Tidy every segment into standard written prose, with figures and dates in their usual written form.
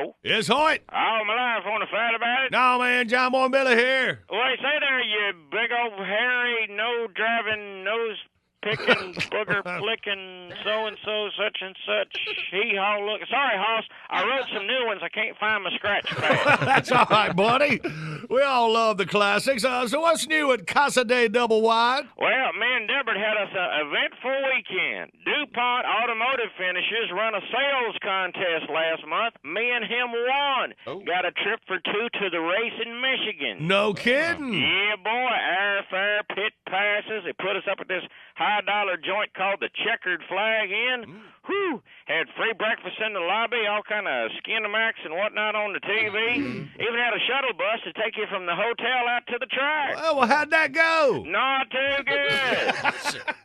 Hello? Yes, Hoyt? Oh, my life, want to fight about it? No, man, John Boy and Billy here. Wait, say there, you big old hairy, no-driving, nose-picking, booger-flicking, so-and-so, such and such, hee-haw look. Sorry, Hoss, I wrote some new ones. I can't find my scratch pad. That's all right, buddy. We all love the classics. So what's new at Casa de Double Wide? Well, me and Delbert had us an eventful weekend. DuPont Automotive Finishers run a sales contest last month. Me and him won. Oh. Got a trip for two to the race in Michigan. No kidding. Yeah, boy, airfare, pit passes. They put us up at this high-dollar joint called the Checkered Flag Inn. Whew, had free breakfast in the lobby, all kind of Skinamax and whatnot on the TV. Even had a shuttle bus to take you from the hotel out to the track. Well, how'd that go? Not too good.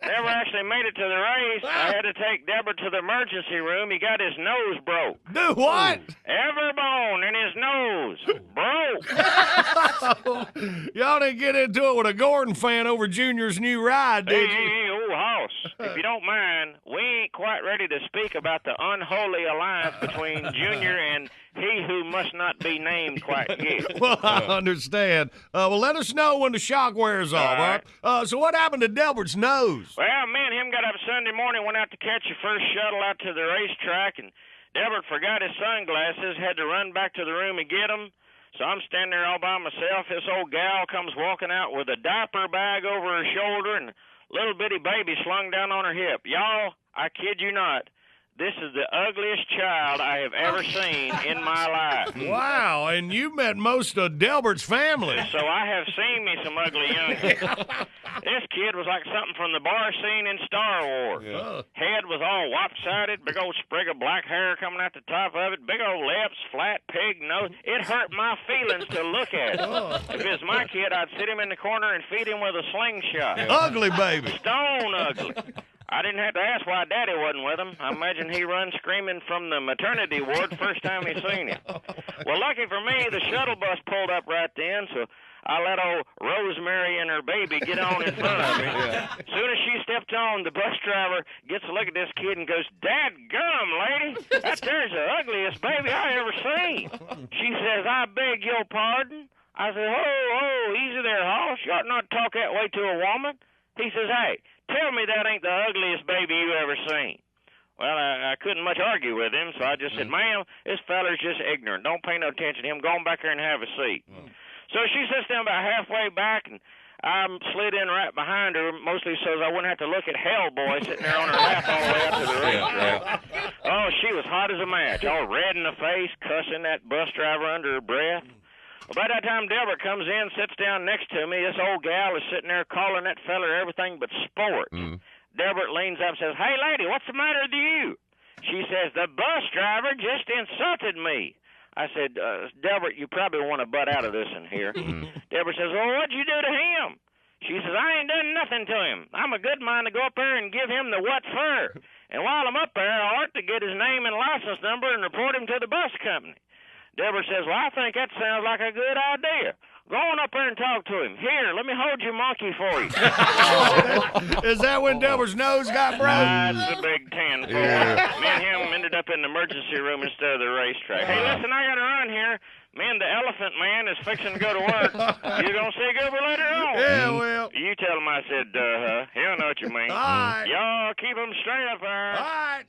Never actually made it to the race. I had to take Delbert to the emergency room. He got his nose broke. Do what? Every bone in his nose broke. Y'all didn't get into it with a Gordon fan over Junior's new ride, did you? Hey, old Hoss, if you don't mind, we ain't quite ready to speak about the unholy alliance between Junior and he who must not be named quite yet. Well, I understand. Well, let us know when the shock wears off, All right? So what happened to Delbert's nose? Well, me and him got up Sunday morning, went out to catch the first shuttle out to the racetrack, and Delbert forgot his sunglasses, had to run back to the room and get them. So I'm standing there all by myself. This old gal comes walking out with a diaper bag over her shoulder and a little bitty baby slung down on her hip. Y'all, I kid you not, this is the ugliest child I have ever seen in my life. Wow, and you met most of Delbert's family. So I have seen me some ugly young kids. This kid was like something from the bar scene in Star Wars. Yeah. Head was all lopsided, big old sprig of black hair coming out the top of it, big old lips, flat pig nose. It hurt my feelings to look at. If it was my kid, I'd sit him in the corner and feed him with a slingshot. Ugly baby. Stone ugly. I didn't have to ask why Daddy wasn't with him. I imagine he run screaming from the maternity ward first time he seen him. Well, lucky for me, the shuttle bus pulled up right then, so I let old Rosemary and her baby get on in front of me. As soon as she stepped on, the bus driver gets a look at this kid and goes, "Dadgum, lady, that there's the ugliest baby I ever seen." She says, "I beg your pardon." I said, "Oh, easy there, Hoss. You ought not talk that way to a woman." He says, "Hey, tell me that ain't the ugliest baby you ever seen." Well, I couldn't much argue with him, so I just said, "Ma'am, this feller's just ignorant. Don't pay no attention to him. Go on back there and have a seat." So she sits down about halfway back, and I slid in right behind her, mostly so that I wouldn't have to look at Hellboy sitting there on her lap all the way up to the racetrack. Oh, she was hot as a match, all red in the face, cussing that bus driver under her breath. Well, by that time Delbert comes in, sits down next to me, this old gal is sitting there calling that feller everything but sport. Delbert leans up and says, "Hey, lady, what's the matter with you?" She says, "The bus driver just insulted me." I said, "Delbert, you probably want to butt out of this in here." Delbert says, "Well, what'd you do to him?" She says, "I ain't done nothing to him. I'm a good mind to go up there and give him the what for. And while I'm up there, I ought to get his name and license number and report him to the bus company." Delbert says, "Well, I think that sounds like a good idea. Go on up there and talk to him. Here, let me hold your monkey for you." Is that when Delbert's nose got broke? That's a big 10 for me and him ended up in the emergency room instead of the racetrack. Hey, listen, I got to run here. Me and the elephant man is fixing to go to work. You gonna see Goober later on? Yeah, well. You tell him I said, he'll know what you mean. All right. Y'all keep him straight up there. All right.